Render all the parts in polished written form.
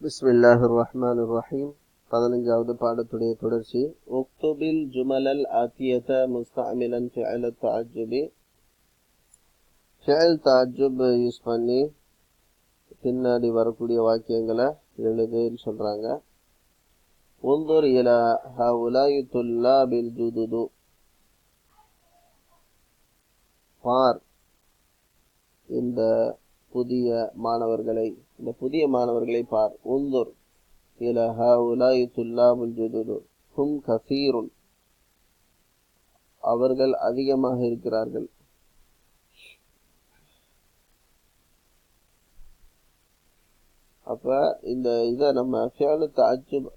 பிஸ்மில்லாஹிர் ரஹ்மானிர் ரஹீம். 15வது பாடத்துடைய தொடர்ச்சி. உக்துபில் ஜுமலல் ஆத்தியத முஸ்தஅமிலன் ஃபிஅல் தஅஜ்ஜுபி. ஃபிஅல் தஅஜ்ஜுப் யூஸ் பண்ணி பின்னாடி வரக்கூடிய வாக்கியங்களை எழுதுன்னு சொல்றாங்க. உன்துர் இலா ஹவுலாயி துல்லாபில் ஜுதுது. பார் இந்த புதிய மாணவர்களை பார். உன்துர் இலா ஹவுலாயி துல்லாபுல் ஜுதுது ஹும் கஸீருன், அவர்கள் அதிகமாக இருக்கிறார்கள். அப்ப இந்த இதை நம்ம ஃபிஅல் தஅஜ்ஜுப்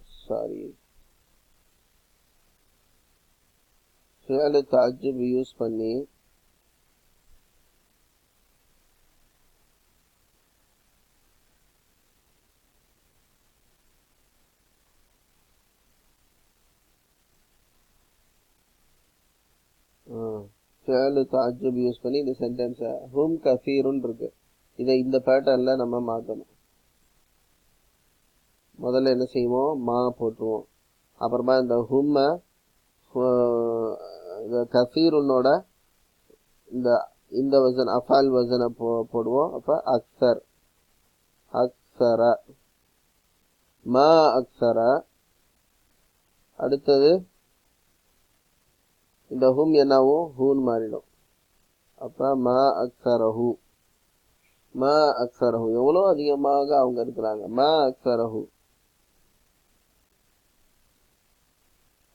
யூஸ் பண்ணி இந்த சென்டென்ஸ ஹும் கஸீருன் இருக்கு, இதை இந்த பேட்டர்ன்ல நம்ம மாற்றணும். முதல்ல என்ன செய்வோம், மா போட்டுருவோம். அப்புறமா இந்த ஹும்ம கஸீருனோட இந்த வசன் அஃபால் வசனை போடுவோம். அப்ப அக்ஸர், அக்ஸர, மா அக்ஸர. அடுத்தது இந்த ஹும் என்னாவும் ஹூன் மாறிடும். அப்ப மா அக்ஸரஹு, மா அக்ஸரஹு, எவ்வளோ அதிகமாக அவங்க இருக்கிறாங்க. மா அக்ஸரஹு.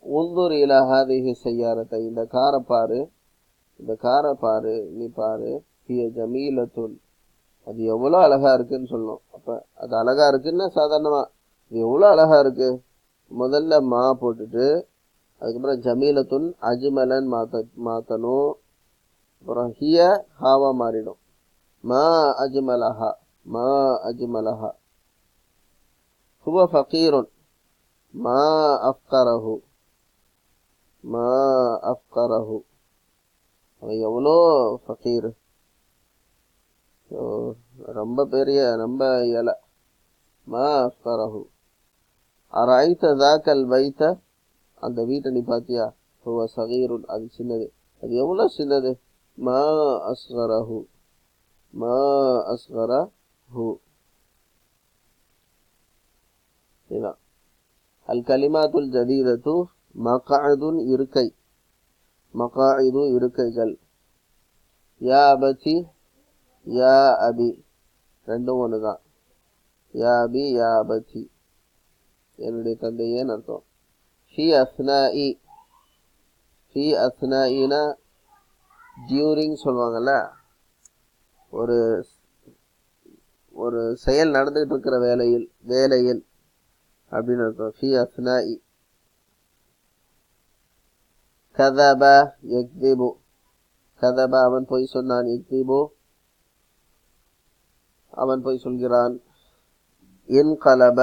உன்துர் இலா ஹாதிஹி ஸய்யாரத்தை, இந்த காரை பாரு, நீ பாரு. ஹிய ஜமீலத்துன், அது எவ்வளோ அழகா இருக்குன்னு சொல்லணும். அப்ப அது அழகா இருக்குன்னா சாதாரணமா இது எவ்வளோ அழகா இருக்கு, முதல்ல மா போட்டுட்டு அதுக்கப்புறம் ஜமீலத்துன் அஜ்மலன் மாத்தணும். அப்புறம் ஹிய ஹாவா மாறிடும். மா அஜ்மலஹா, மா அஜ்மலஹா. ஹுவ ஃபகீருன், மா அஃப்கரஹு, மா அஃப்கரஹு. எவ்வளோ ஃபகீர், ரொம்ப பெரிய, ரொம்ப இலை. மா அஃப்கரஹு. அரைத்த தாக்கல் வைத்த, அந்த வீட்டை நீ பாத்தியா. ஹுவ சகீருன், அது சின்னது. அது எவ்வளோ சின்னது. மா அஸ்கரஹு, மா அஸ்கரஹு. இதான் அல் கலிமாத்துல் ஜதீதத்து. மகாதுன் இருக்கை, மகாது இருக்கைகள். யா அபதி, யா அபி, ரெண்டும் ஒண்ணுதான். யா அபி, யா அபதி, என்னுடைய தந்தையேன்னு அர்த்தம். ஃபி அஸ்னாஇ, ஃபி அஸ்னாஇனா டியூரிங் சொல்லுவாங்கல்ல, ஒரு செயல் நடந்துகிட்டு இருக்கிற வேலையில் அப்படின்னு அர்த்தம். ஃபி அஸ்னாஇ. கதப யக்திபு, கதப அவன் பொய் சொன்னான். யக்திபு அவன் பொய் சொல்கிறான். இன்கலப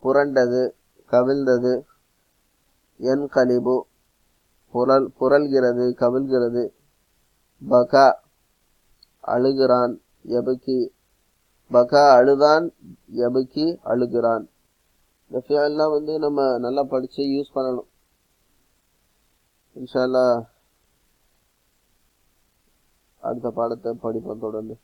புரண்டது, கவிழ்ந்தது. என்கலிபு புரள்கிறது, கவிழ்கிறது. பகா அழுகிறான். யபுக்கி பகா அழுதான். யபுக்கி அழுகிறான். இந்த ஃபிஅல்லாம் நம்ம நல்லா படிச்சு யூஸ் பண்ணணும். இன்ஷா அல்லாஹ் அடுத்த பாடத்தை படிப்போம் தொடர்ந்து.